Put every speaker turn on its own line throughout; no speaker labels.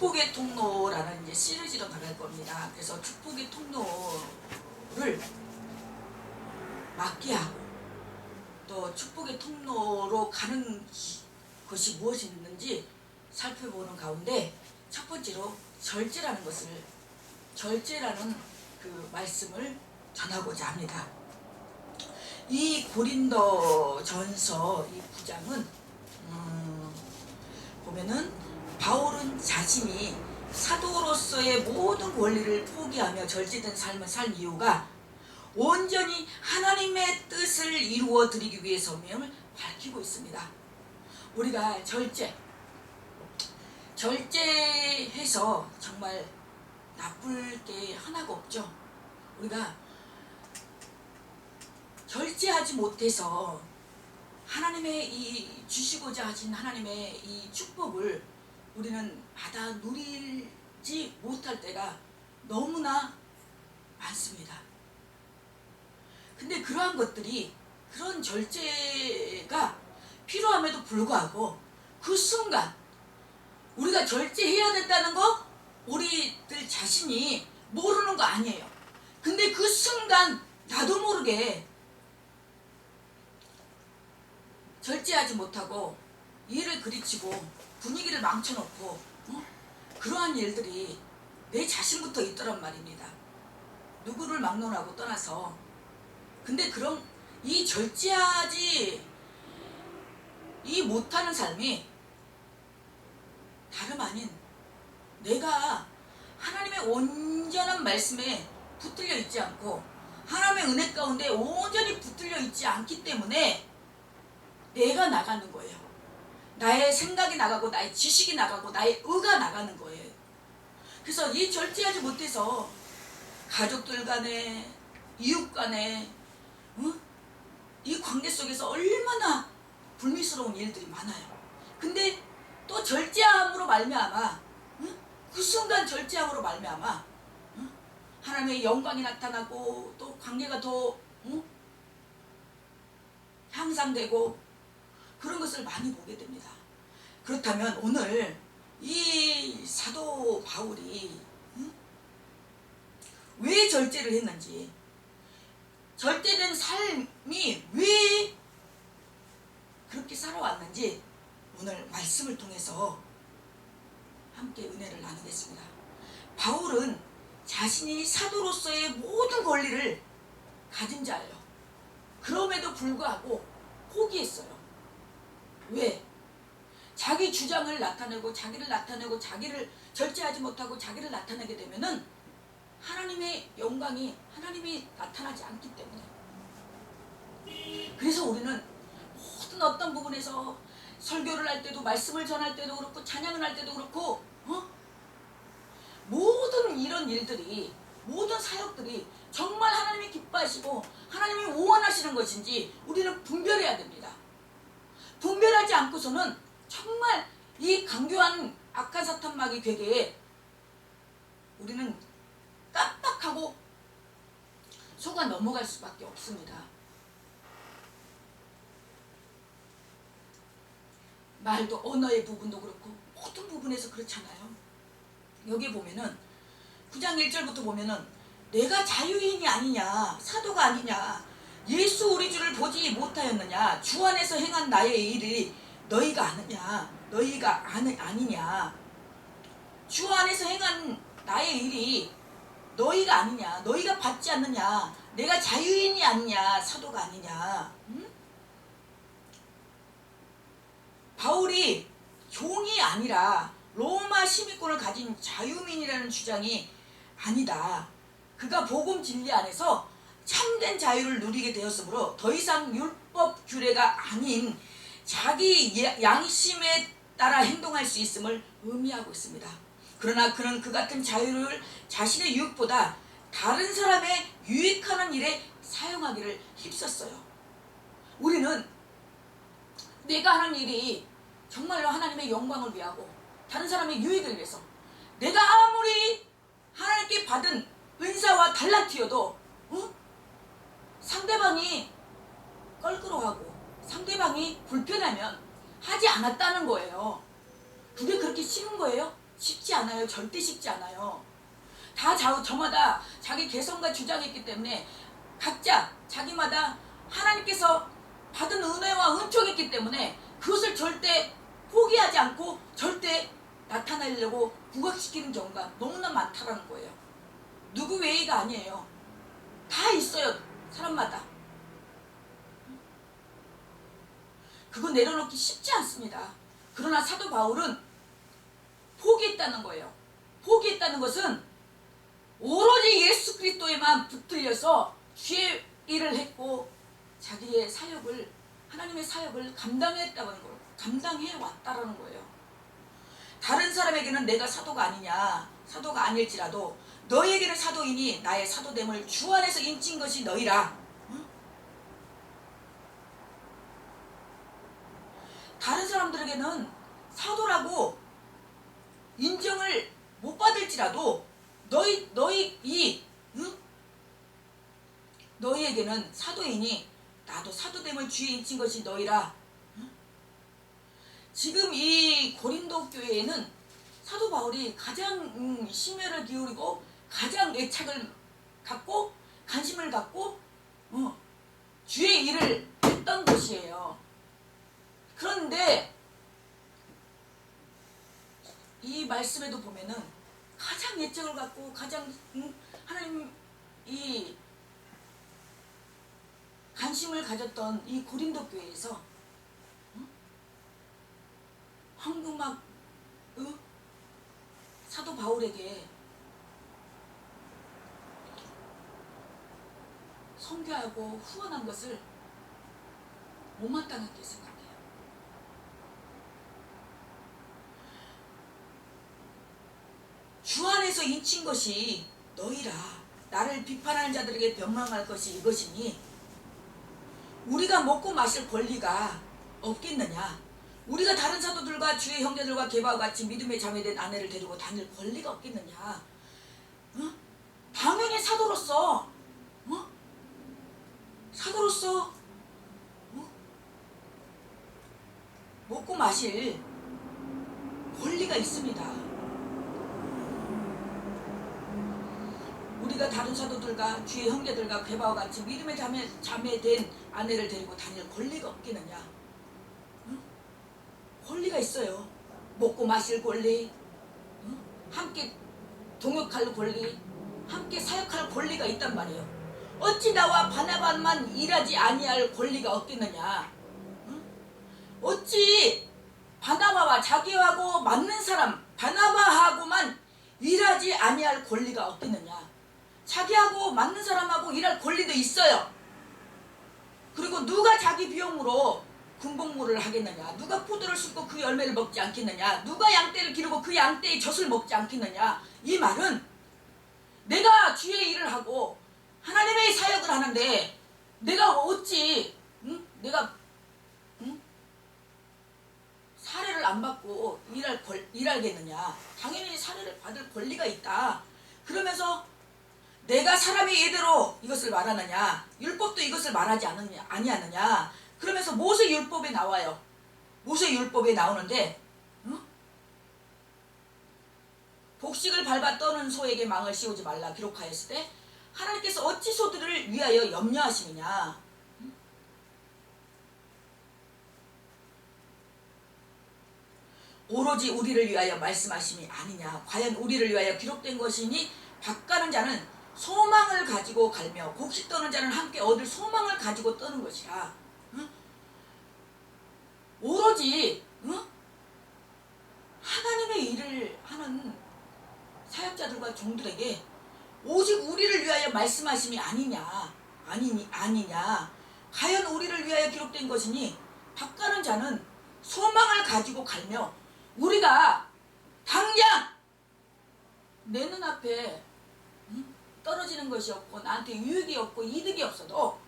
축복의 통로라는 이제 시리즈로 나갈 겁니다. 그래서 축복의 통로를 막게 하고 또 축복의 통로로 가는 것이 무엇이 있는지 살펴보는 가운데 첫 번째로 절제라는 그 말씀을 전하고자 합니다. 이 고린도전서 이 9장은 보면은 바울은 자신이 사도로서의 모든 권리를 포기하며 절제된 삶을 살 이유가 온전히 하나님의 뜻을 이루어 드리기 위해서임을 밝히고 있습니다. 우리가 절제해서 정말 나쁠 게 하나가 없죠. 우리가 절제하지 못해서 하나님의 이 주시고자 하신 하나님의 이 축복을 우리는 받아 누리지 못할 때가 너무나 많습니다. 근데 그러한 것들이, 그런 절제가 필요함에도 불구하고 그 순간 우리가 절제해야 된다는 거 우리들 자신이 모르는 거 아니에요. 근데 그 순간 나도 모르게 절제하지 못하고 일을 그르치고 분위기를 망쳐놓고 그러한 일들이 내 자신부터 있더란 말입니다. 누구를 막론하고 떠나서. 근데 그럼 이 절제하지 못하는 삶이 다름 아닌 내가 하나님의 온전한 말씀에 붙들려 있지 않고 하나님의 은혜 가운데 온전히 붙들려 있지 않기 때문에 내가 나가는 거예요. 나의 생각이 나가고 나의 지식이 나가고 나의 의가 나가는 거예요. 그래서 이 절제하지 못해서 가족들 간에 이웃 간에 이 관계 속에서 얼마나 불미스러운 일들이 많아요. 근데 또 절제함으로 말미암아 그 순간 절제함으로 말미암아 하나님의 영광이 나타나고 또 관계가 더 향상되고 그런 것을 많이 보게 됩니다. 그렇다면 오늘 이 사도 바울이 왜 절제를 했는지, 절제된 삶이 왜 그렇게 살아왔는지 오늘 말씀을 통해서 함께 은혜를 나누겠습니다. 바울은 자신이 사도로서의 모든 권리를 가진 자예요. 그럼에도 불구하고 포기했어요. 왜? 자기 주장을 나타내고 자기를 절제하지 못하고 자기를 나타내게 되면은 하나님의 영광이, 하나님이 나타나지 않기 때문에. 그래서 우리는 모든 어떤 부분에서 설교를 할 때도, 말씀을 전할 때도 그렇고, 찬양을 할 때도 그렇고, 모든 이런 일들이, 모든 사역들이 정말 하나님이 기뻐하시고 하나님이 원하시는 것인지 우리는 분별해야 됩니다. 분별하지 않고서는 정말 이 강교한 악한 사탄 마귀 괴계에 우리는 깜빡하고 속아 넘어갈 수밖에 없습니다. 말도, 언어의 부분도 그렇고 모든 부분에서 그렇잖아요. 여기 보면은 9장 1절부터 보면은 내가 자유인이 아니냐, 사도가 아니냐, 예수 우리 주를 보지 못하였느냐, 주 안에서 행한 나의 일이 너희가 아느냐, 너희가 아니냐, 주 안에서 행한 나의 일이 너희가 아니냐, 너희가 받지 않느냐, 내가 자유인이 아니냐, 사도가 아니냐. 바울이 종이 아니라 로마 시민권을 가진 자유민이라는 주장이 아니다. 그가 복음 진리 안에서 참된 자유를 누리게 되었으므로 더 이상 율법 규례가 아닌 자기 양심에 따라 행동할 수 있음을 의미하고 있습니다. 그러나 그는 그 같은 자유를 자신의 유익보다 다른 사람의 유익하는 일에 사용하기를 힘썼어요. 우리는 내가 하는 일이 정말로 하나님의 영광을 위하고 다른 사람의 유익을 위해서, 내가 아무리 하나님께 받은 은사와 달란트여도 상대방이 껄끄러워하고 상대방이 불편하면 하지 않았다는 거예요. 그게 그렇게 싫은 거예요? 쉽지 않아요. 절대 쉽지 않아요. 다 저마다 자기 개성과 주장이 있기 때문에 각자 자기마다 하나님께서 받은 은혜와 은총이 있기 때문에 그것을 절대 포기하지 않고 절대 나타내려고 부각시키는 경우가 너무나 많다라는 거예요. 누구 외의가 아니에요. 다 있어요. 사람마다. 그거 내려놓기 쉽지 않습니다. 그러나 사도 바울은 포기했다는 거예요. 포기했다는 것은 오로지 예수 그리스도에만 붙들려서 주의 일을 했고 자기의 사역을, 하나님의 사역을 감당했다는 걸, 감당해 왔다라는 거예요. 다른 사람에게는 내가 사도가 아니냐, 사도가 아닐지라도 너희에게는 사도이니 나의 사도됨을 주 안에서 인친 것이 너희라. 응? 다른 사람들에게는 사도라고 인정을 못 받을지라도 너희에게는 사도이니 나도 사도됨을 주에 인친 것이 너희라. 응? 지금 이 고린도 교회에는 사도 바울이 가장 심혈을 기울이고 가장 애착을 갖고 관심을 갖고 주의 일을 했던 곳이에요. 그런데 이 말씀에도 보면은 가장 애착을 갖고 가장 하나님 이 관심을 가졌던 이 고린도 교회에서 황금막 사도 바울에게 선교하고 후원한 것을 못마땅하게 생각해요. 주 안에서 인친 것이 너희라. 나를 비판하는 자들에게 변망할 것이 이것이니 우리가 먹고 마실 권리가 없겠느냐. 우리가 다른 사도들과 주의 형제들과 게바와 같이 믿음에 자매된 아내를 데리고 다닐 권리가 없겠느냐. 당연히 사도로서 사도로서 먹고 마실 권리가 있습니다. 우리가 다른 사도들과 주의 형제들과 게바와 같이 믿음에 자매된 아내를 데리고 다닐 권리가 없겠느냐. 권리가 있어요. 먹고 마실 권리, 함께 동역할 권리, 함께 사역할 권리가 있단 말이에요. 어찌 나와 바나바만 일하지 아니할 권리가 없겠느냐. 어찌 바나바와 자기하고 맞는 사람 바나바하고만 일하지 아니할 권리가 없겠느냐. 자기하고 맞는 사람하고 일할 권리도 있어요. 그리고 누가 자기 비용으로 군복무를 하겠느냐. 누가 포도를 심고 그 열매를 먹지 않겠느냐. 누가 양떼를 기르고 그 양떼의 젖을 먹지 않겠느냐. 이 말은 내가 주의 일을 하고 하나님의 사역을 하는데 내가 어찌 내가 사례를 안 받고 일하겠느냐. 당연히 사례를 받을 권리가 있다. 그러면서 내가 사람의 예대로 이것을 말하느냐. 율법도 이것을 말하지 아니하느냐. 그러면서 모세율법에 나와요. 모세율법에 나오는데 복식을 밟아 떠는 소에게 망을 씌우지 말라 기록하였을 때 하나님께서 어찌 소들을 위하여 염려하시느냐. 오로지 우리를 위하여 말씀하심이 아니냐. 과연 우리를 위하여 기록된 것이니 밭가는 자는 소망을 가지고 갈며 곡식 떠는 자는 함께 얻을 소망을 가지고 떠는 것이라. 오로지 하나님의 일을 하는 사역자들과 종들에게 오직 우리를 위하여 말씀하심이 아니냐. 과연 우리를 위하여 기록된 것이니 밭가는 자는 소망을 가지고 갈며 우리가 당장 내 눈앞에 떨어지는 것이 없고 나한테 유익이 없고 이득이 없어도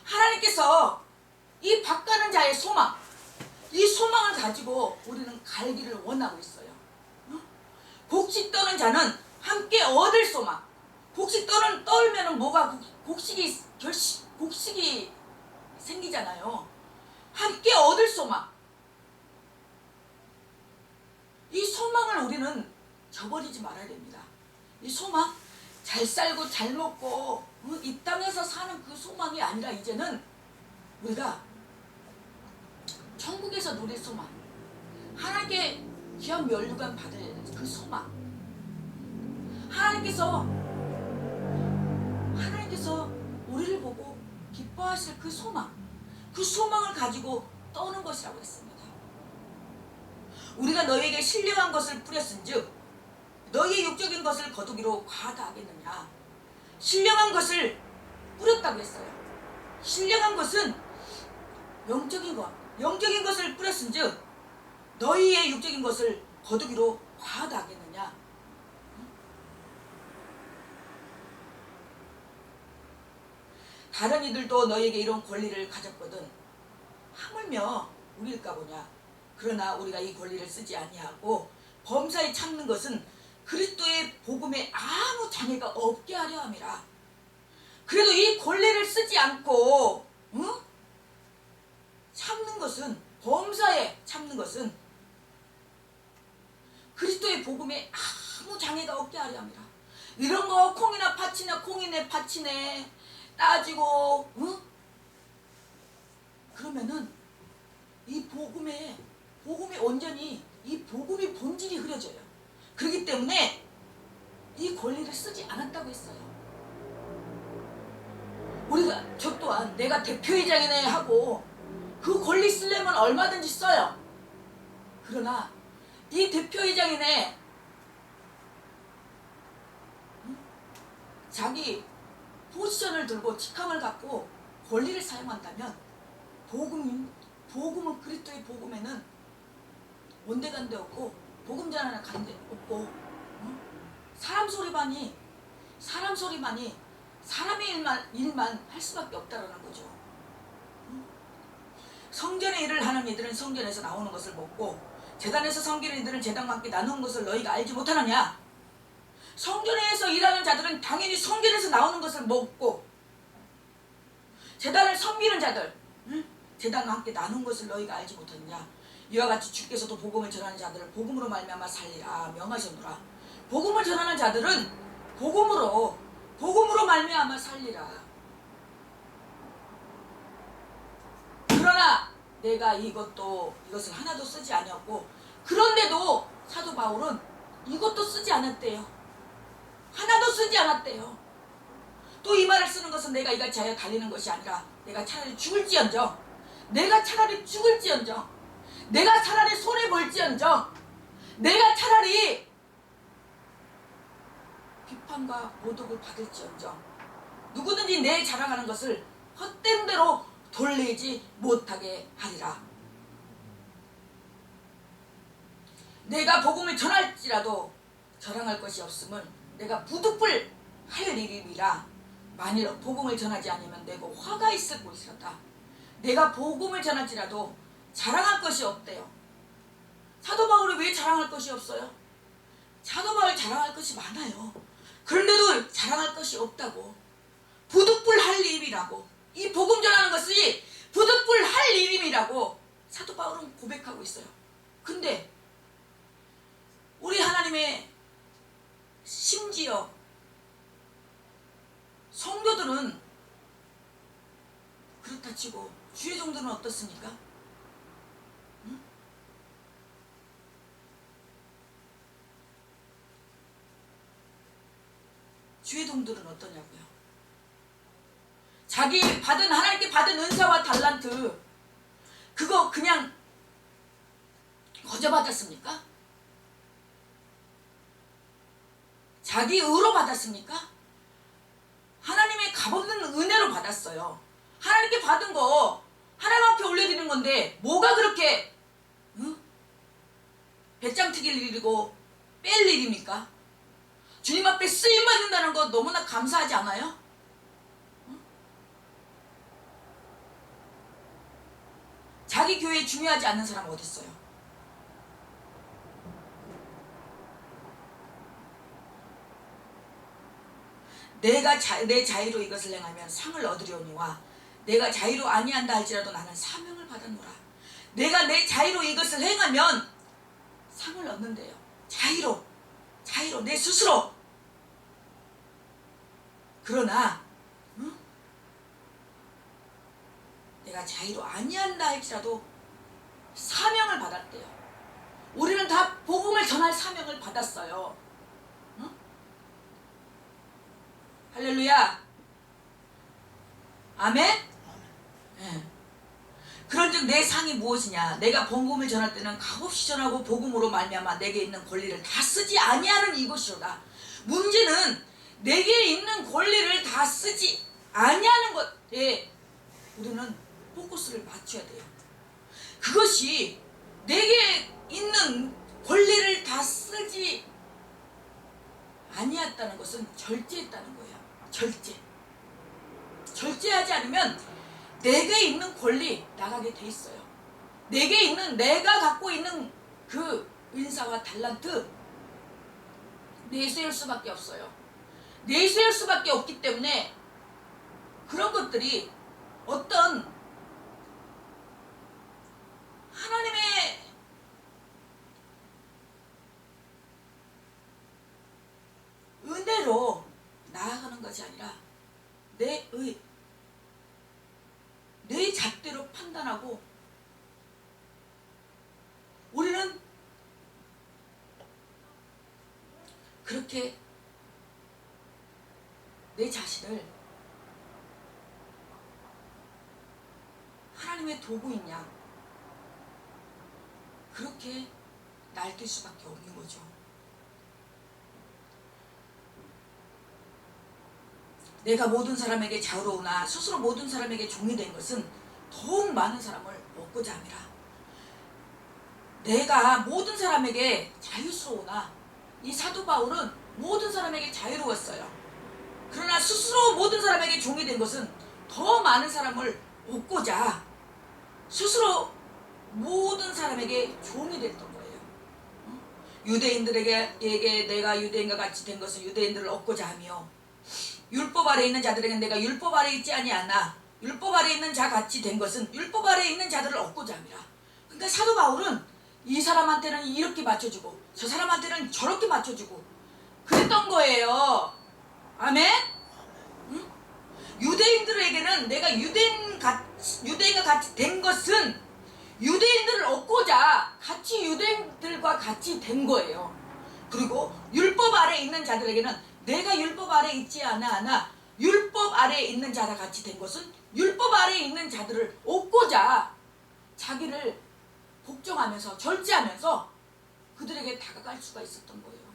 하나님께서 이 밭가는 자의 소망, 이 소망을 가지고 우리는 갈기를 원하고 있어요. 곡식 떠는 자는 함께 얻을 소망. 곡식 떨면은 뭐가 곡식이 생기잖아요. 함께 얻을 소망. 이 소망을 우리는 저버리지 말아야 됩니다. 이 소망, 잘 살고 잘 먹고 이 땅에서 사는 그 소망이 아니라 이제는 우리가 천국에서 누릴 소망, 하나님께 귀한 면류관 받을 그 소망, 하나님께서 우리를 보고 기뻐하실 그 소망, 그 소망을 가지고 떠는 것이라고 했습니다. 우리가 너희에게 신령한 것을 뿌렸은즉 너희의 육적인 것을 거두기로 과하다 하겠느냐. 신령한 것을 뿌렸다고 했어요. 신령한 것은 영적인 것, 영적인 것을 뿌렸은즉 너희의 육적인 것을 거두기로 과하다 하겠느냐. 다른 이들도 너희에게 이런 권리를 가졌거든 하물며 우리일까 보냐. 그러나 우리가 이 권리를 쓰지 아니하고 범사에 참는 것은 그리스도의 복음에 아무 장애가 없게 하려 함이라. 그래도 이 권리를 쓰지 않고 참는 것은, 범사에 참는 것은 그리스도의 복음에 아무 장애가 없게 하려 함이라. 이런 거 콩이나 팥이나 콩이네 팥이네 따지고 그러면은 이 복음에 온전히 이 복음의 본질이 흐려져요. 그렇기 때문에 이 권리를 쓰지 않았다고 했어요. 저 또한 내가 대표회장이네 하고 그 권리 쓰려면 얼마든지 써요. 그러나 이 대표회장이네 자기 포지션을 들고 직함을 갖고 권리를 사용한다면 복음은 그리스도의 복음에는 온데간데 없고 복음 전하는 간데 없고 사람 소리만이 사람의 일만 할 수밖에 없다라는 거죠. 성전의 일을 하는 이들은 성전에서 나오는 것을 먹고 제단에서 섬기는 이들은 제단과 함께 나누는 것을 너희가 알지 못하느냐. 성전에서 일하는 자들은 당연히 성전에서 나오는 것을 먹고 제단을 섬기는 자들 제단과 함께 나눈 것을 너희가 알지 못하느냐. 이와 같이 주께서도 복음을 전하는 자들을 복음으로 말미암아 살리라 명하셨노라. 복음을 전하는 자들은 복음으로 말미암아 살리라. 그러나 내가 이것을 하나도 쓰지 아니었고 그런데도 사도 바울은 이것도 쓰지 않았대요. 하나도 쓰지 않았대요. 또 이 말을 쓰는 것은 내가 이같이 하여 달리는 것이 아니라 내가 차라리 죽을지언정 내가 차라리 손해볼지언정 내가 차라리 비판과 모독을 받을지언정 누구든지 내 자랑하는 것을 헛된 대로 돌리지 못하게 하리라. 내가 복음을 전할지라도 자랑할 것이 없음은 내가 부득불 할 일임이라. 만일 복음을 전하지 않으면 내고 화가 있을 것이었다. 내가 복음을 전할지라도 자랑할 것이 없대요. 사도 바울이 왜 자랑할 것이 없어요? 사도 바울 자랑할 것이 많아요. 그런데도 자랑할 것이 없다고. 부득불 할 일이라고. 이 복음 전하는 것이 부득불 할 일임이라고 사도 바울은 고백하고 있어요. 근데 우리 하나님의 심지어 성도들은 그렇다 치고 주의 종들은 어떻습니까? 주의 종들은 어떠냐고요? 하나님께 받은 은사와 달란트 그거 그냥 거저 받았습니까? 자기 의로 받았습니까? 하나님의 값없는 은혜로 받았어요. 하나님께 받은 거 하나님 앞에 올려드리는 건데 뭐가 그렇게 배짱 튀길 일이고 뺄 일입니까? 주님 앞에 쓰임받는다는 거 너무나 감사하지 않아요? 자기 교회에 중요하지 않는 사람 어디 있어요? 내 자유로 이것을 행하면 상을 얻으려니와 내가 자유로 아니한다 할지라도 나는 사명을 받았노라. 내가 내 자유로 이것을 행하면 상을 얻는데요. 자유로 내 스스로. 그러나 내가 자유로 아니한다 할지라도 사명을 받았대요. 우리는 다 복음을 전할 사명을 받았어요. 응? 할렐루야. 아멘. 네. 그런즉 내 상이 무엇이냐? 내가 복음을 전할 때는 값없이 전하고 복음으로 말미암아 내게 있는 권리를 다 쓰지 아니하는 이것이로다. 문제는 내게 있는 권리를 다 쓰지 아니하는 것에 우리는 포커스를 맞춰야 돼요. 그것이 내게 있는 권리를 다 쓰지 아니했다는 것은 절제했다는 거예요. 절제하지 않으면 내게 있는 권리 나가게 돼 있어요. 내가 갖고 있는 그 은사와 달란트 내세울 수밖에 없어요. 내세울 수밖에 없기 때문에 그런 것들이 어떤 하나님의 은혜로 나아가는 것이 아니라 내 잣대로 판단하고 우리는 그렇게 내 자신을 하나님의 도구인 양 그렇게 날뛸 수밖에 없는 거죠. 내가 모든 사람에게 자유로우나 스스로 모든 사람에게 종이 된 것은 더욱 많은 사람을 얻고자 함이라. 내가 모든 사람에게 자유스러우나 이 사도 바울은 모든 사람에게 자유로웠어요. 그러나 스스로 모든 사람에게 종이 된 것은 더 많은 사람을 얻고자 스스로 모든 사람에게 종이 됐던 거예요. 유대인들에게 내가 유대인과 같이 된 것은 유대인들을 얻고자 하며 율법 아래 있는 자들에게 내가 율법 아래 있지 아니하나 율법 아래 있는 자 같이 된 것은 율법 아래 있는 자들을 얻고자 함이라. 그러니까 사도 바울은 이 사람한테는 이렇게 맞춰주고 저 사람한테는 저렇게 맞춰주고 그랬던 거예요. 아멘? 응? 유대인들에게는 내가 유대인과 같이 된 것은 유대인들을 얻고자 같이 유대인들과 같이 된 거예요. 그리고 율법 아래 있는 자들에게는 내가 율법 아래 있지 않아 율법 아래 있는 자와 같이 된 것은 율법 아래 있는 자들을 얻고자 자기를 복종하면서 절제하면서 그들에게 다가갈 수가 있었던 거예요.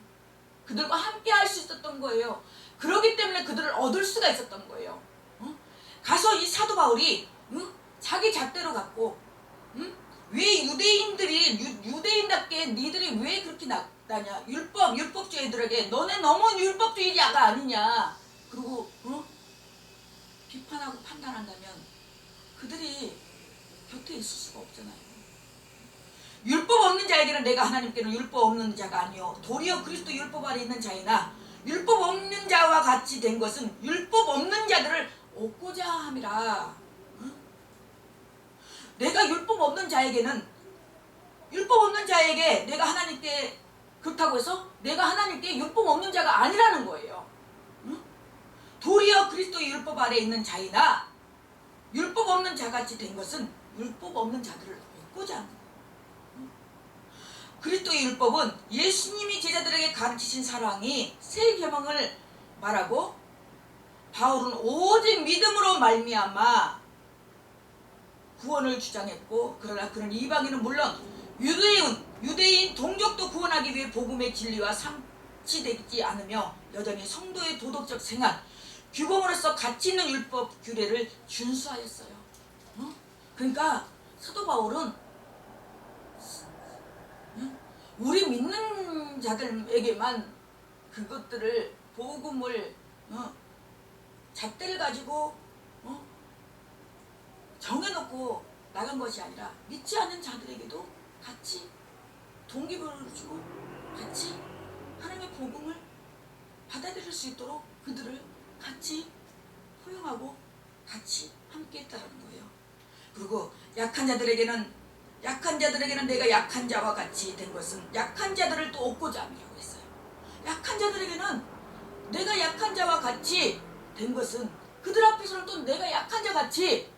그들과 함께 할 수 있었던 거예요. 그렇기 때문에 그들을 얻을 수가 있었던 거예요. 가서 이 사도 바울이 자기 잣대로 갖고 왜 유대인들이 유대인답게 니들이 왜 그렇게 나냐 율법주의들에게 너네 너무 율법주의자가 아니냐 그리고 비판하고 판단한다면 그들이 곁에 있을 수가 없잖아요. 율법 없는 자에게는 내가 하나님께는 율법 없는 자가 아니요 도리어 그리스도 율법 아래 있는 자이나 율법 없는 자와 같이 된 것은 율법 없는 자들을 얻고자 함이라. 내가 율법 없는 자에게는 율법 없는 자에게 내가 하나님께 그렇다고 해서 내가 하나님께 율법 없는 자가 아니라는 거예요. 도리어 그리스도의 율법 아래 있는 자이나 율법 없는 자같이 된 것은 율법 없는 자들을 얻고자 하는 거예요. 그리스도의 율법은 예수님이 제자들에게 가르치신 사랑이 새 계명을 말하고 바울은 오직 믿음으로 말미암아 구원을 주장했고 그러나 그런 이방인은 물론 유대인 동족도 구원하기 위해 복음의 진리와 상치되지 않으며 여전히 성도의 도덕적 생활 규범으로서 가치 있는 율법 규례를 준수하였어요. 그러니까 사도 바울은 우리 믿는 자들에게만 그것들을 복음을 잣대를 가지고 정해놓고 나간 것이 아니라 믿지 않는 자들에게도 같이 동기부여를 주고 같이 하나님의 복음을 받아들일 수 있도록 그들을 같이 포용하고 같이 함께 했다는 거예요. 그리고 약한 자들에게는 내가 약한 자와 같이 된 것은 약한 자들을 또 얻고자 함이라고 했어요. 약한 자들에게는 내가 약한 자와 같이 된 것은, 그들 앞에서는 또 내가 약한 자 같이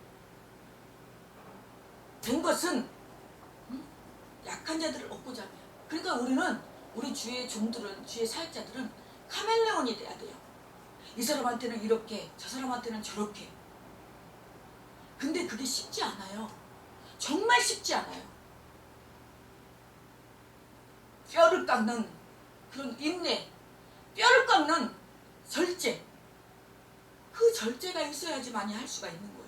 된 것은 약한 자들을 얻고자 합니다. 그러니까 우리는, 우리 주의 종들은, 주의 사역자들은 카멜레온이 돼야 돼요. 이 사람한테는 이렇게, 저 사람한테는 저렇게. 근데 그게 쉽지 않아요. 정말 쉽지 않아요. 뼈를 깎는 그런 인내, 뼈를 깎는 절제, 그 절제가 있어야지만이 할 수가 있는 거예요.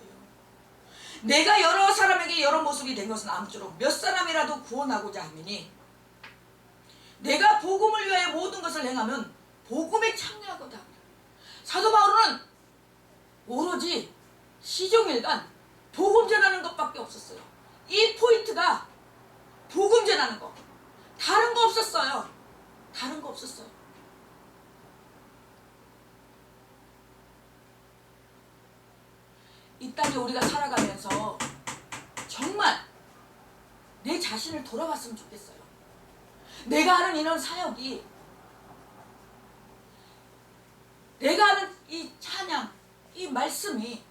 내가 여러 사람에게 여러 모습이 된 것은 아무쪼록 몇 사람이라도 구원하고자 하미니, 내가 복음을 위하여 모든 것을 행하면 복음에 참여하고자 합니다. 사도 바울은 오로지 시종일관 복음 전하는 것밖에 없었어요. 이 포인트가 복음 전하는 거, 다른 거 없었어요. 다른 거 없었어요. 이 땅에 우리가 살아가면서 정말 내 자신을 돌아봤으면 좋겠어요. 내가 하는 이런 사역이, 내가 하는 이 찬양, 이 말씀이,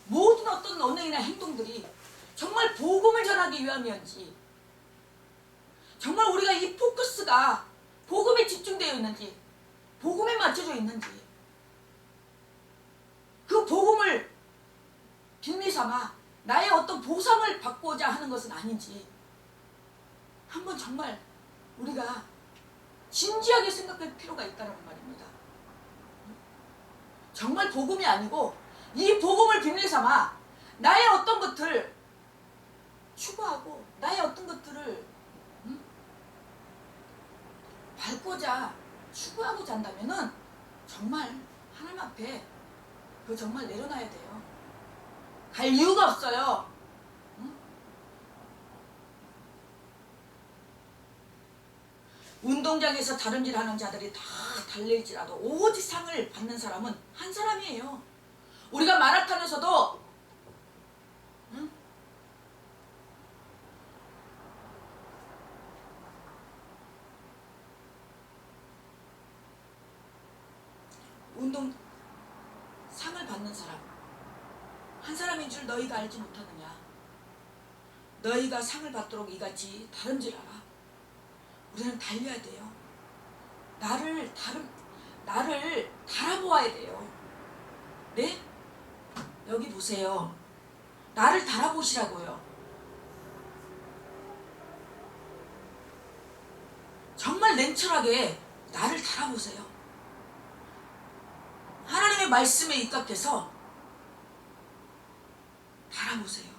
모든 어떤 언행이나 행동들이 정말 복음을 전하기 위함이었지, 정말 우리가 이 포커스가 복음에 집중되어 있는지, 복음에 맞춰져 있는지, 그 복음을 빌미삼아 나의 어떤 보상을 받고자 하는 것은 아닌지 한번 정말 우리가 진지하게 생각할 필요가 있다는 말입니다. 정말 복음이 아니고 이 복음을 빌미삼아 나의 어떤 것들을 추구하고 나의 어떤 것들을 밟고자 추구하고자 한다면은 정말 하나님 앞에 그거 정말 내려놔야 돼요. 갈 이유가 없어요. 운동장에서 다름질하는 자들이 다 달릴지라도 오직 상을 받는 사람은 한 사람이에요. 우리가 마라톤에서도 운동 상을 받는 사람 한 사람인 줄 너희가 알지 못하느냐. 너희가 상을 받도록 이같이 다름질하라. 우리는 달려야 돼요. 나를 달아보아야 돼요. 네? 여기 보세요. 나를 달아보시라고요. 정말 냉철하게 나를 달아보세요. 하나님의 말씀에 입각해서 달아보세요.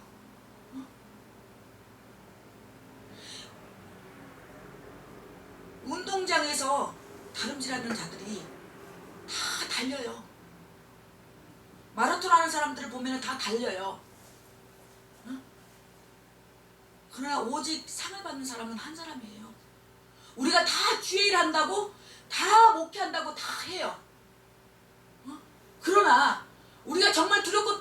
운동장에서 다름질하는 자들이 다 달려요. 마라톤 하는 사람들을 보면 다 달려요. 그러나 오직 상을 받는 사람은 한 사람이에요. 우리가 다 주의 일 한다고, 다 목회한다고 다 해요. 그러나 우리가 정말 두렵고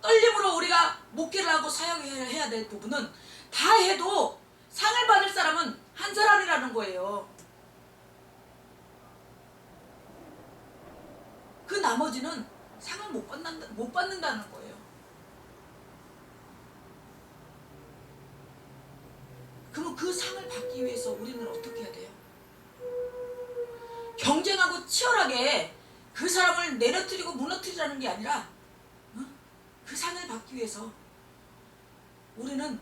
떨림으로 우리가 목회를 하고 사역을 해야 될 부분은 다 해도 상을 받을 사람은 한 사람이라는 거예요. 그 나머지는 상을 못 받는다는 거예요. 그럼 그 상을 받기 위해서 우리는 어떻게 해야 돼요? 경쟁하고 치열하게 그 사람을 내려뜨리고 무너뜨리라는 게 아니라 그 상을 받기 위해서 우리는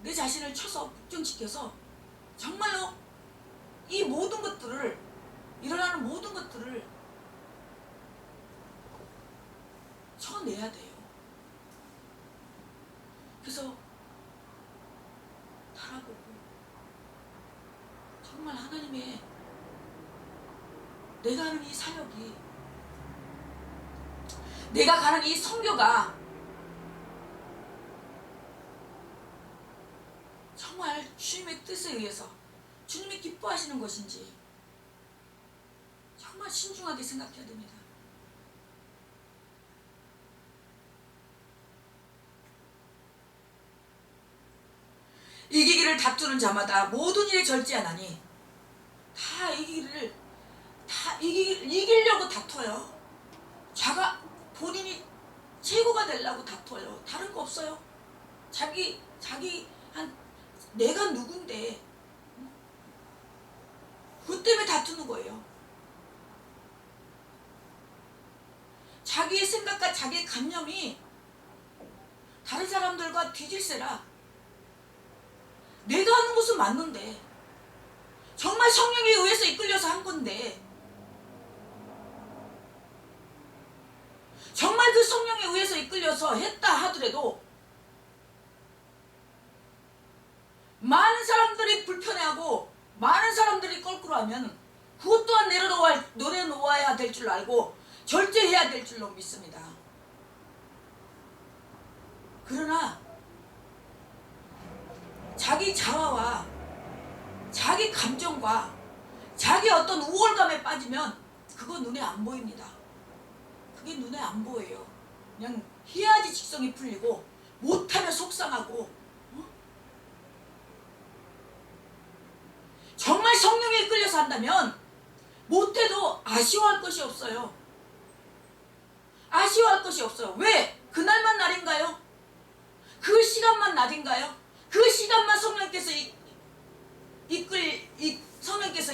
내 자신을 쳐서 복종시켜서 정말로 이 모든 것들을, 일어나는 모든 것들을 쳐내야 돼요. 그래서 달아보고 정말 하나님의 내가 하는 이 사역이, 내가 가는 이 선교가 정말 주님의 뜻에 의해서 주님이 기뻐하시는 것인지 정말 신중하게 생각해야 됩니다. 이기기를 다투는 자마다 모든 일에 절제하나니, 다 이기기를 이기려고 다퉈요. 본인이 최고가 되려고 다퉈요. 다른 거 없어요. 내가 누군데 그것 때문에 다투는 거예요. 자기의 생각과 자기의 관념이 다른 사람들과 뒤질세라. 내가 하는 것은 맞는데, 정말 성령에 의해서 이끌려서 한 건데, 정말 그 성령에 의해서 이끌려서 했다 하더라도 많은 사람들이 불편해하고 많은 사람들이 껄끄러워하면 그것 또한 내려놓아야 될 줄 알고 절제해야 될 줄로 믿습니다. 그러나 자기 자아와 자기 감정과 자기 어떤 우월감에 빠지면 그거 눈에 안 보입니다. 그게 눈에 안 보여요. 그냥 해야지 직성이 풀리고 못하면 속상하고, 정말 성령에 이끌려서 한다면 못해도 아쉬워할 것이 없어요. 아쉬워할 것이 없어요. 왜? 그날만 날인가요? 그 시간만 날인가요? 그 시간만 성령께서 성령께서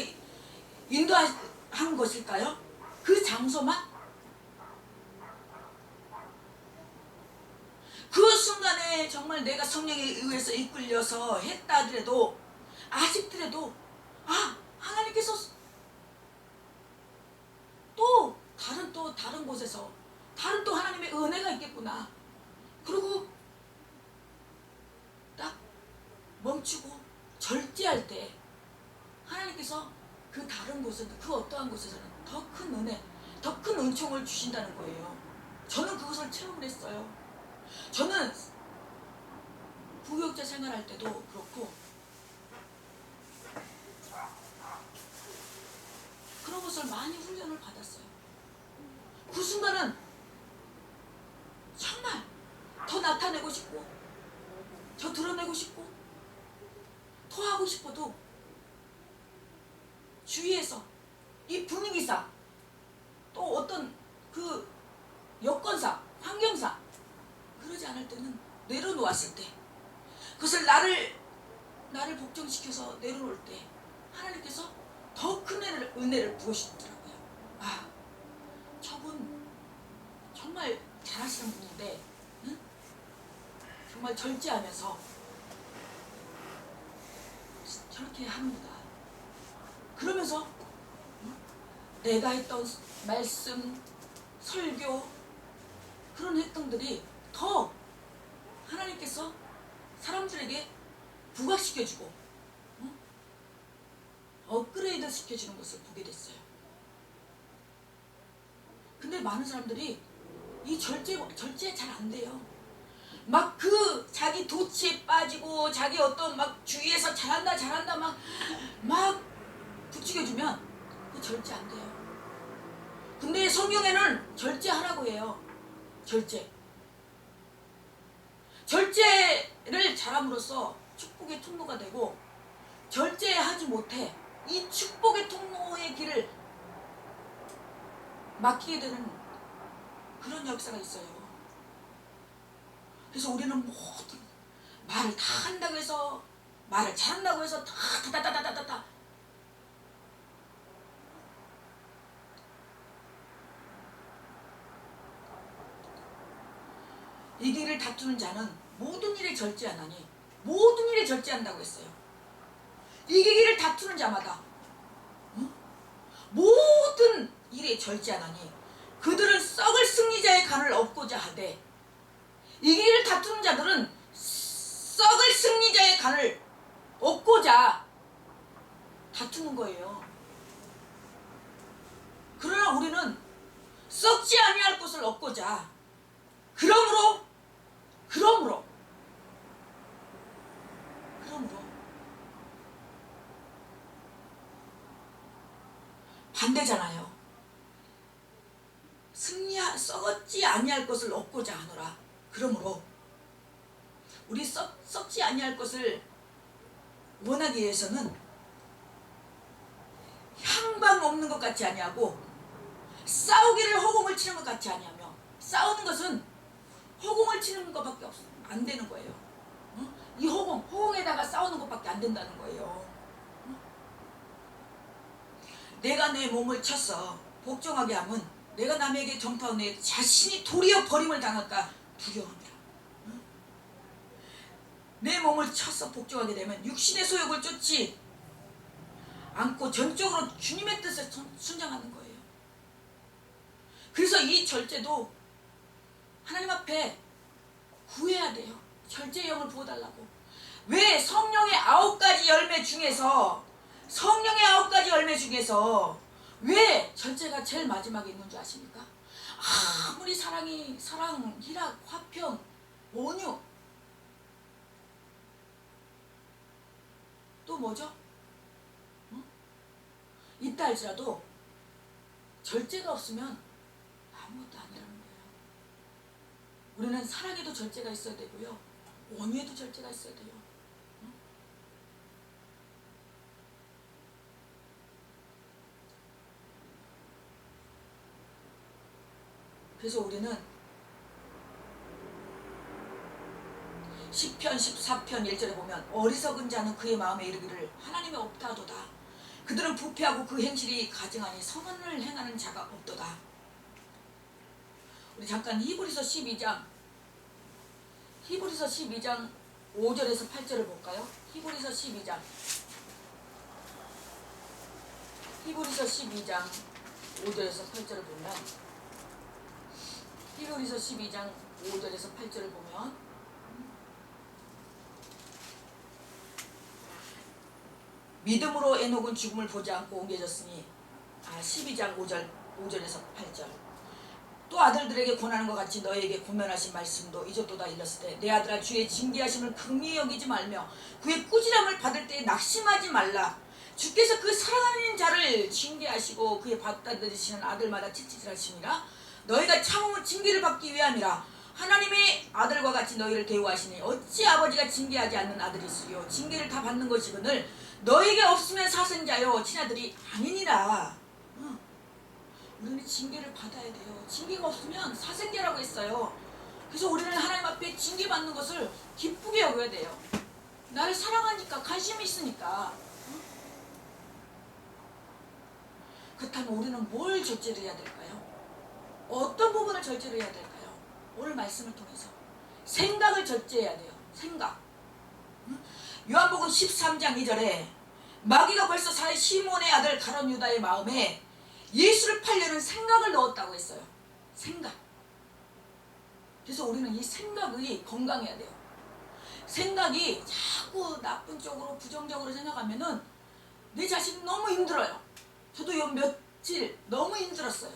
인도한 것일까요? 그 장소만? 그 순간에 정말 내가 성령에 의해서 이끌려서 했다 하더라도, 아쉽더라도, 하나님께서 또 다른 곳에서 다른 또 하나님의 은혜가 있겠구나. 그리고 딱 멈추고 절제할 때 하나님께서 그 다른 곳에는, 그 어떠한 곳에서는 더 큰 은혜, 더 큰 은총을 주신다는 거예요. 저는 그것을 체험을 했어요. 저는 부교육자 생활할 때도 그렇고 그런 것을 많이 훈련을 받았어요. 그 순간은 정말 더 나타내고 싶고 더 드러내고 싶고 더 하고 싶어도 주위에서 이 분위기상 또 어떤 그 여건상 환경상 그러지 않을 때는, 내려놓았을 때, 그것을 나를 복종시켜서 내려놓을 때 하나님께서 더 큰 은혜를 부으시더라고요. 저분 정말 잘하시는 분인데, 응? 정말 절제하면서 저렇게 합니다. 그러면서 내가 했던 말씀, 설교, 그런 행동들이 더 하나님께서 사람들에게 부각시켜주고 업그레이드 시켜주는 것을 보게 됐어요. 근데 많은 사람들이 이 절제 잘 안 돼요. 막 그 자기 도치에 빠지고 자기 어떤 막 주위에서 잘한다 막 부추겨주면 그 절제 안 돼요. 근데 성경에는 절제하라고 해요. 절제를 잘함으로써 축복의 통로가 되고, 절제하지 못해 이 축복의 통로의 길을 막히게 되는 그런 역사가 있어요. 그래서 우리는 모든 말을 다 한다고 해서, 말을 잘한다고 해서 다다다다다다 이 길을 다투는 자는 모든 일에 절제하나니, 모든 일에 절제한다고 했어요. 이 길을 다투는 자마다 모든 일에 절제하나니 그들은 썩을 승리자의 간을 얻고자 하되, 이 길을 다투는 자들은 썩을 승리자의 간을 얻고자 다투는 거예요. 그러나 우리는 썩지 아니할 것을 얻고자, 그러므로 반대잖아요. 썩었지 아니할 것을 얻고자 하노라. 그러므로 우리 썩지 아니할 것을 원하기 위해서는 항방 없는 것 같지 아니하고 싸우기를 허공을 치는 것 같지 아니하며 싸우는 것은 허공을 치는 것밖에 안 되는 거예요. 이 허공에다가 싸우는 것밖에 안 된다는 거예요. 내가 내 몸을 쳐서 복종하게 하면 내가 남에게 전파한 내 자신이 도리어 버림을 당할까 두려워합니다. 내 몸을 쳐서 복종하게 되면 육신의 소욕을 쫓지 않고 전적으로 주님의 뜻에 순종하는 거예요. 그래서 이 절제도 하나님 앞에 구해야 돼요. 절제의 영을 부어달라고. 왜 성령의 9가지 열매 중에서 왜 절제가 제일 마지막에 있는 줄 아십니까? 아무리 사랑, 희락, 화평, 온유 또 뭐죠? 있다 할지라도 절제가 없으면 아무것도 아니라는 거예요. 우리는 사랑에도 절제가 있어야 되고요. 온유에도 절제가 있어야 돼요. 그래서 우리는 시편 14편 1절에 보면 어리석은 자는 그의 마음에 이르기를 하나님이 없다 하도다. 그들은 부패하고 그 행실이 가증하니 선언을 행하는 자가 없도다. 우리 잠깐 히브리서 12장 5절에서 8절을 볼까요? 히브리서 12장 5절에서 8절을 보면 히브리서 12장 5절에서 8절을 보면 믿음으로 에녹은 죽음을 보지 않고 옮겨졌으니 12장 5절에서 8절 또 아들들에게 권하는 것 같이 너희에게 고면하신 말씀도 이것도다 일렀을 때 내 아들아 주의 징계하심을 긍휼히 여기지 말며 그의 꾸지람을 받을 때에 낙심하지 말라. 주께서 그 사랑하는 자를 징계하시고 그의 받아들이시는 아들마다 칙칙하심이라. 너희가 참으면 징계를 받기 위함이라. 하나님의 아들과 같이 너희를 대우하시니 어찌 아버지가 징계하지 않는 아들이 있으리요. 징계를 다 받는 것이거늘 너희에게 없으면 사생자요 친아들이 아니니라. 우리는 징계를 받아야 돼요. 징계가 없으면 사생자라고 했어요. 그래서 우리는 하나님 앞에 징계받는 것을 기쁘게 여겨야 돼요. 나를 사랑하니까, 관심이 있으니까. 그렇다면 우리는 뭘 절제를 해야 될까요? 어떤 부분을 절제를 해야 될까요? 오늘 말씀을 통해서 생각을 절제해야 돼요. 생각. 요한복음 13장 2절에 마귀가 벌써 시몬의 아들 가룟 유다의 마음에 예수를 팔려는 생각을 넣었다고 했어요. 생각. 그래서 우리는 이 생각이 건강해야 돼요. 생각이 자꾸 나쁜 쪽으로 부정적으로 생각하면은 내 자신이 너무 힘들어요. 저도 요 며칠 너무 힘들었어요.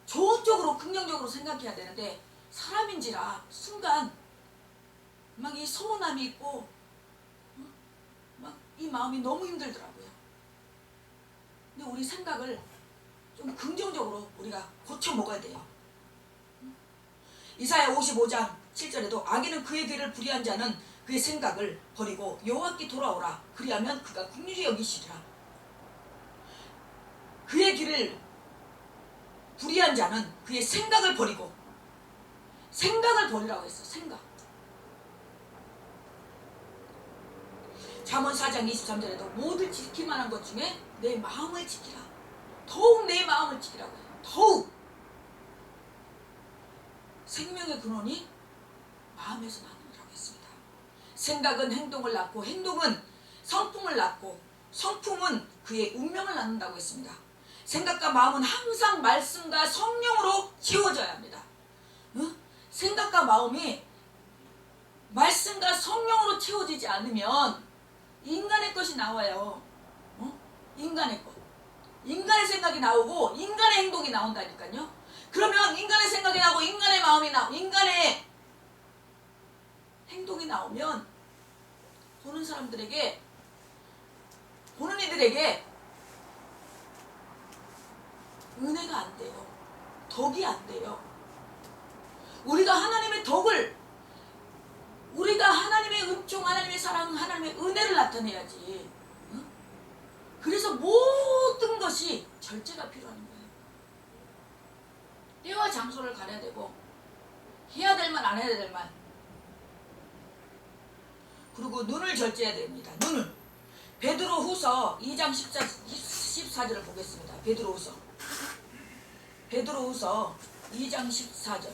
좋은 쪽으로 긍정적으로 생각해야 되는데 사람인지라 순간 막 이 서운함이 있고 막 이 마음이 너무 힘들더라고요. 근데 우리 생각을 좀 긍정적으로 우리가 고쳐 먹어야 돼요. 이사야 55장 7절에도 악인은 그의 길을 불의한 자는 그의 생각을 버리고 여호와께 돌아오라. 그리하면 그가 긍휼히 여기시리라. 그의 길을 불의한 자는 그의 생각을 버리고 생각을 버리라고 했어. 생각. 잠언 4장 23절에도 모두 지킬 만한 것 중에 내 마음을 지키라. 더욱 내 마음을 지키라고 해요. 더욱. 생명의 근원이 마음에서 나는이라고 했습니다. 생각은 행동을 낳고 행동은 성품을 낳고 성품은 그의 운명을 낳는다고 했습니다. 생각과 마음은 항상 말씀과 성령으로 채워져야 합니다. 생각과 마음이 말씀과 성령으로 채워지지 않으면 인간의 것이 나와요. 인간의 것. 인간의 생각이 나오고 인간의 행동이 나온다니까요. 그러면 인간의 생각이 나오고 인간의 마음이 나오고 인간의 행동이 나오면 보는 사람들에게, 보는 이들에게 은혜가 안 돼요. 덕이 안 돼요. 우리가 하나님의 덕을, 우리가 하나님의 은총, 하나님의 사랑, 하나님의 은혜를 나타내야지. 응? 그래서 모든 것이 절제가 필요한 거예요. 때와 장소를 가려야 되고 해야 될 말 안 해야 될 말. 그리고 눈을 절제해야 됩니다. 눈을. 베드로후서 2장 14절을 보겠습니다. 베드로후서 2장 14절.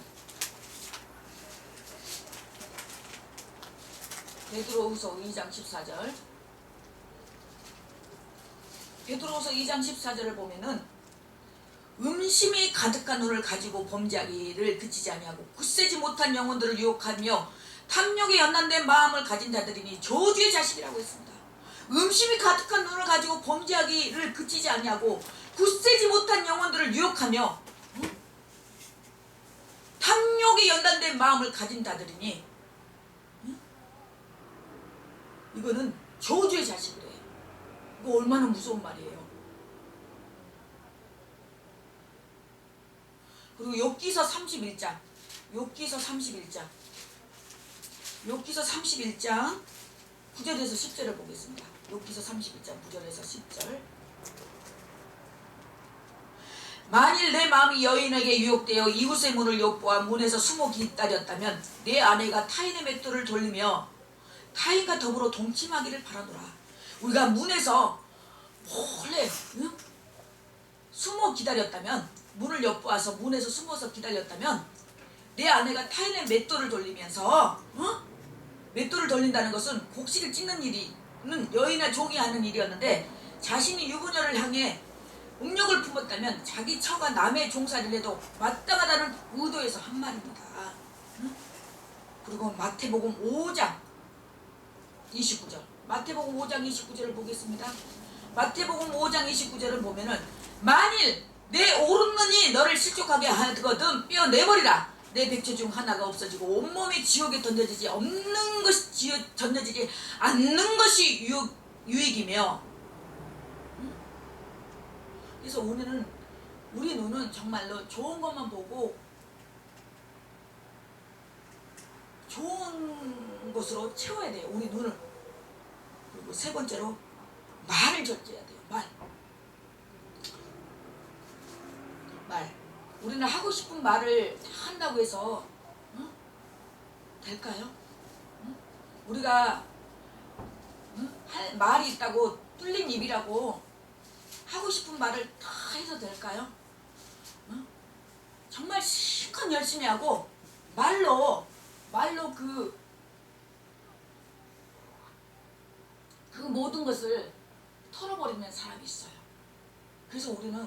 베드로후서 2장 14절. 베드로후서 2장 14절을 보면은 음심이 가득한 눈을 가지고 범죄하기를 그치지 아니하고 굳세지 못한 영혼들을 유혹하며 탐욕에 연단된 마음을 가진 자들이니 저주의 자식이라고 했습니다. 음심이 가득한 눈을 가지고 범죄하기를 그치지 아니하고 굳세지 못한 영혼들을 유혹하며 탐욕에 연단된 마음을 가진 자들이니 이거는 저주의 자식이래. 이거 얼마나 무서운 말이에요. 그리고 욥기서 31장 9절에서 10절을 보겠습니다. 욥기서 31장 9절에서 10절. 만일 내 마음이 여인에게 유혹되어 이웃의 문을 엿보아 문에서 숨어 기다렸다면 내 아내가 타인의 맷돌을 돌리며 타인과 더불어 동침하기를 바라노라. 우리가 문에서 몰래 숨어 기다렸다면, 문을 엿보아서 문에서 숨어서 기다렸다면 내 아내가 타인의 맷돌을 돌리면서 맷돌을 돌린다는 것은 곡식을 찢는 일이는 여인의 종이 하는 일이었는데, 자신이 유부녀를 향해 음욕을 품었다면 자기 처가 남의 종살이를 해도 마땅하다는 의도에서 한 말입니다. 그리고 마태복음 5장 29절. 마태복음 5장 29절을 보겠습니다. 마태복음 5장 29절을 보면은 만일 내 오른눈이 너를 실족하게 하거든 뼈내버리라. 내 백체 중 하나가 없어지고 온몸이 지옥에 던져지지 않는 것이 유익이며. 그래서 우리 눈은 정말로 좋은 것만 보고 좋은 것으로 채워야 돼요. 우리 눈을. 그리고 세 번째로 말을 절제해야 돼요. 말. 우리는 하고 싶은 말을 다 한다고 해서 될까요? 우리가 할 말이 있다고 뚫린 입이라고 하고 싶은 말을 다 해서 될까요? 정말 실컷 열심히 하고 말로 그 모든 것을 털어버리는 사람이 있어요. 그래서 우리는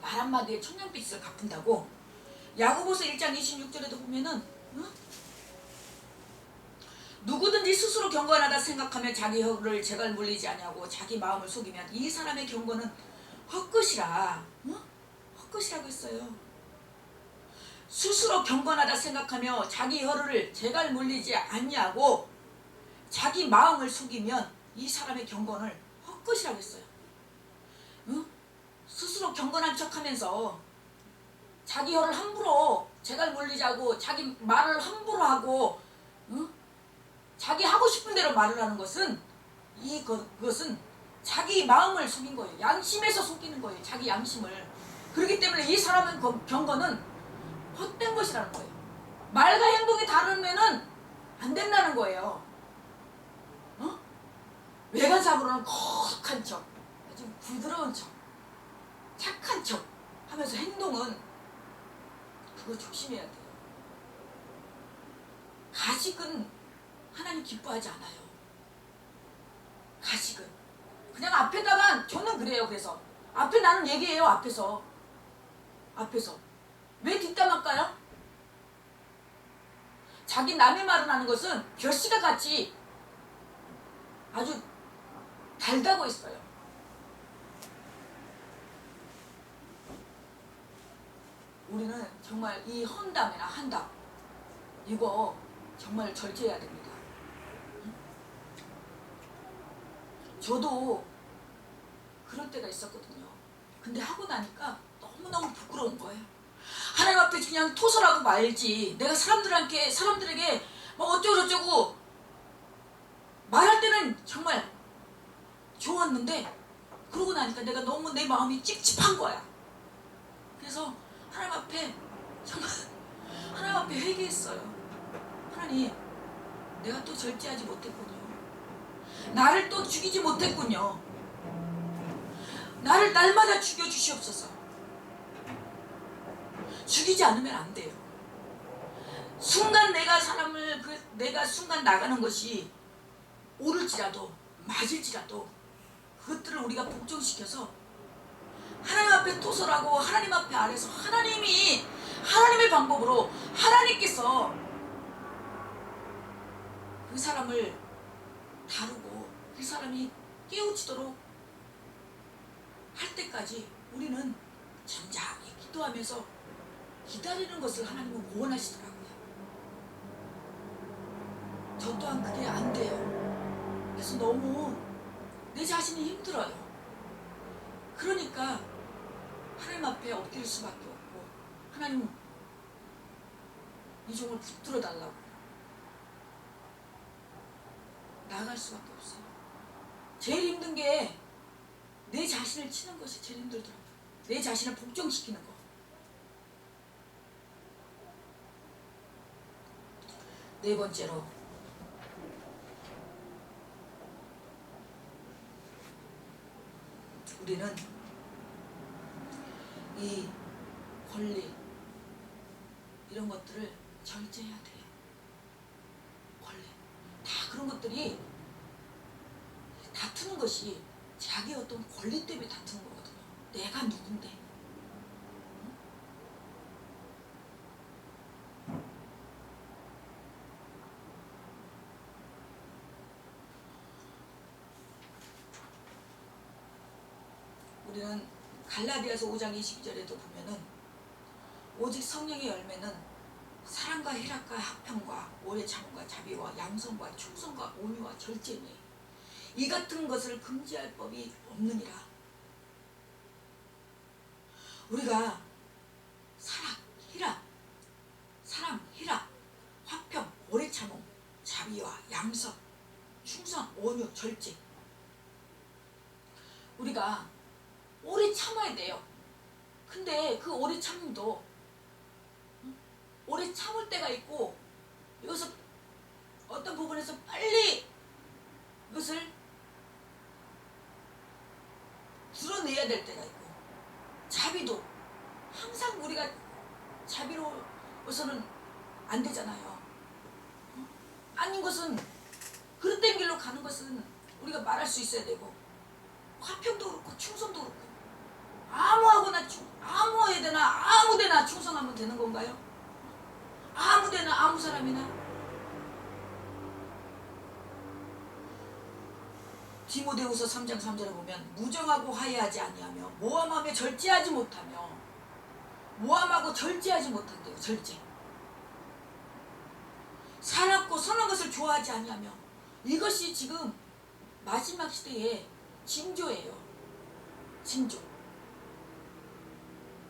말 한마디에 천냥빚을 갚는다고. 야고보서 1장 26절에도 보면은 누구든지 스스로 경건하다 생각하며 자기 혀를 재갈 물리지 아니하고 자기 마음을 속이면 이 사람의 경건은 헛것이라. 헛것이라고 했어요. 스스로 경건하다 생각하며 자기 혀를 재갈 물리지 아니하고 자기 마음을 속이면 이 사람의 경건을 헛것이라고 했어요. 스스로 경건한 척하면서 자기 혀를 함부로 재갈 물리자고 자기 말을 함부로 하고 자기 하고 싶은 대로 말을 하는 것은 그것은 자기 마음을 속인 거예요. 양심에서 속이는 거예요. 자기 양심을. 그렇기 때문에 이 사람의 경건은 헛된 것이라는 거예요. 말과 행동이 다르면은 안 된다는 거예요. 외관상으로는 거룩한 척, 아주 부드러운 척, 착한 척 하면서 행동은 그거 조심해야 돼요. 가식은 하나님 기뻐하지 않아요. 가식은 그냥 앞에다가 저는 그래요. 그래서 앞에 나는 얘기해요. 앞에서 왜 뒷담 할까요? 자기 남의 말을 하는 것은 결시가 같이 아주 달다고 했어요. 우리는 정말 이 헌담이나 한담 이거 정말 절제해야 됩니다. 저도 그럴 때가 있었거든요. 근데 하고 나니까 너무너무 부끄러운 거예요. 하나님 앞에 그냥 토설하고 말지, 내가 사람들에게 뭐 어쩌고저쩌고 말할 때는 정말 좋았는데 그러고 나니까 내가 너무 내 마음이 찝찝한 거야. 그래서 하나님 앞에 정말 하나님 앞에 회개했어요. 하나님, 내가 또 절제하지 못했군요. 나를 또 죽이지 못했군요. 나를 날마다 죽여주시옵소서. 죽이지 않으면 안 돼요. 순간 내가 내가 순간 나가는 것이 옳을지라도 맞을지라도 그것들을 우리가 복종시켜서 하나님 앞에 토설하고 하나님 앞에 아래서 하나님의 방법으로 하나님께서 그 사람을 다루고 그 사람이 깨우치도록 할 때까지 우리는 잠잠히 기도하면서 기다리는 것을 하나님은 원하시더라고요. 저 또한 그게 안 돼요. 그래서 너무 내 자신이 힘들어요. 그러니까 하나님 앞에 엎드릴 수밖에 없고, 하나님 이 종을 붙들어 달라고 나아갈 수밖에 없어요. 제일 힘든 게 내 자신을 치는 것이 제일 힘들더라고요. 내 자신을 복종시키는 거. 네 번째로, 우리는 이 권리 이런 것들을 절제해야 돼요. 권리 다 그런 것들이 다투는 것이 자기 어떤 권리 때문에 다투는 거거든요. 내가 누군데. 우리는 갈라디아서 5장 22절에도 보면은 오직 성령의 열매는 사랑과 희락과 화평과 오래 참음과 자비와 양선과 충성과 온유와 절제니 이 같은 것을 금지할 법이 없느니라. 우리가 사랑, 희락, 화평, 오래 참음, 자비와 양선, 충성, 온유, 절제. 우리가 오래 참아야 돼요. 근데 그 오래 참음도 오래 참을 때가 있고, 이것을 어떤 부분에서 빨리 이것을 드러내야 될 때가 있고, 자비도 항상 우리가 자비로워서는 안 되잖아요. 아닌 것은, 그릇된 길로 가는 것은 우리가 말할 수 있어야 되고, 화평도 그렇고 충성도 그렇고, 아무데나 충성하면 되는 건가요? 아무데나 아무 사람이나. 디모데후서 3장 3절에 보면 무정하고 화해하지 아니하며 모함하며 절제하지 못하며, 모함하고 절제하지 못한대요. 절제. 사납고 선한 것을 좋아하지 아니하며. 이것이 지금 마지막 시대의 징조예요. 징조.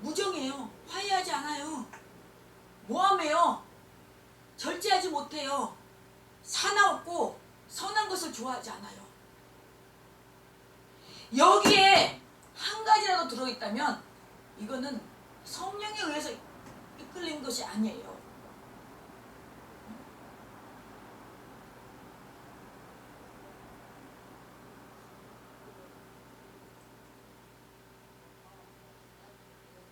무정해요. 화해하지 않아요. 모함해요. 절제하지 못해요. 사나웠고 선한 것을 좋아하지 않아요. 여기에 한 가지라도 들어있다면 이거는 성령에 의해서 이끌린 것이 아니에요.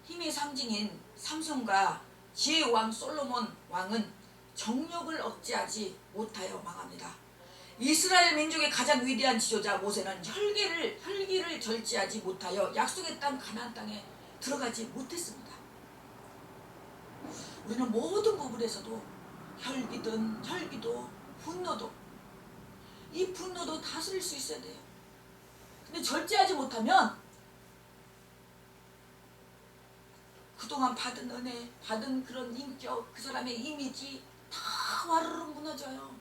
힘의 상징인 삼손과 지혜의 왕 솔로몬 왕은 정욕을 억제하지 못하여 망합니다. 이스라엘 민족의 가장 위대한 지도자 모세는 혈기를 절제하지 못하여 약속의 땅 가나안 땅에 들어가지 못했습니다. 우리는 모든 부분에서도 혈기도 분노도, 이 분노도 다스릴 수 있어야 돼요. 근데 절제하지 못하면 그동안 받은 은혜, 받은 그런 인격, 그 사람의 이미지 다 와르르 무너져요.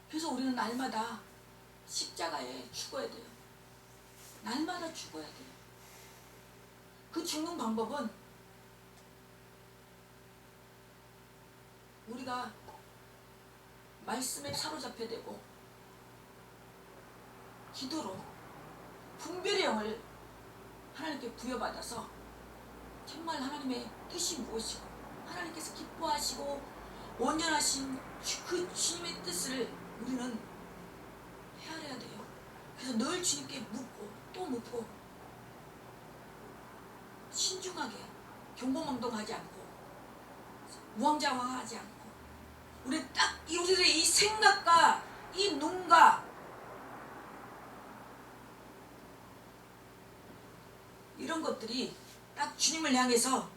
그래서 우리는 날마다 십자가에 죽어야 돼요. 날마다 죽어야 돼요. 그 죽는 방법은 우리가 말씀에 사로잡혀야 되고, 기도로 분별의 영을 하나님께 부여받아서 정말 하나님의 뜻이 무엇이고 하나님께서 기뻐하시고 온전하신 그 주님의 뜻을 우리는 헤아려야 돼요. 그래서 늘 주님께 묻고 또 묻고 신중하게 경고망동하지 않고 우왕좌왕하지 않고 우리들의 이 생각과 이 눈과 이런 것들이 딱 주님을 향해서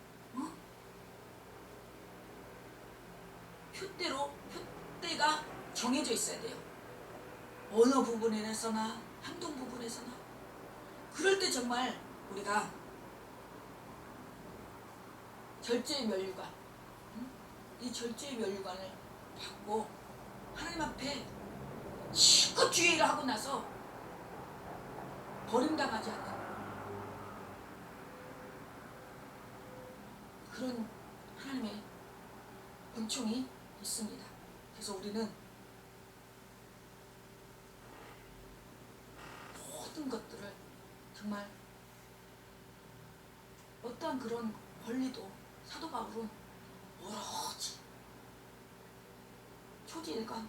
표대가 정해져 있어야 돼요. 어느 부분에서나 행동 부분에서나. 그럴 때 정말 우리가 절제의 면류관, 이 절제의 면류관을 받고 하나님 앞에 실컷 주의를 하고 나서 버림당하지 않는 그런 하나님의 은총이 있습니다. 그래서 우리는 모든 것들을 정말 어떠한 그런 권리도 사도 바울은 오로지 초지일관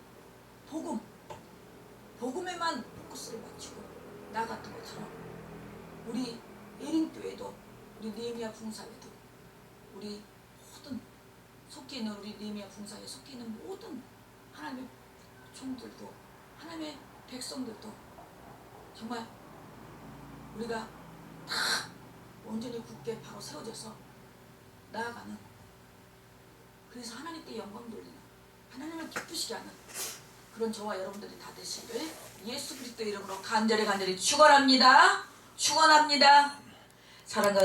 복음에만 포커스를 맞추고 나갔던 것처럼 우리 예림교회도 우리 느헤미야 궁사회도 우리 모든 속해 있는 우리 느헤미야 궁사에 속해 있는 모든 하나님의 종들도 하나님의 백성들도 정말 우리가 다 온전히 굳게 바로 세워져서 나아가는, 그래서 하나님께 영광 돌리는, 하나님을 기쁘시게 하는 그런 저와 여러분들이 다 되시기를 예수 그리스도 이름으로 간절히 축원합니다. 축원합니다. 사랑과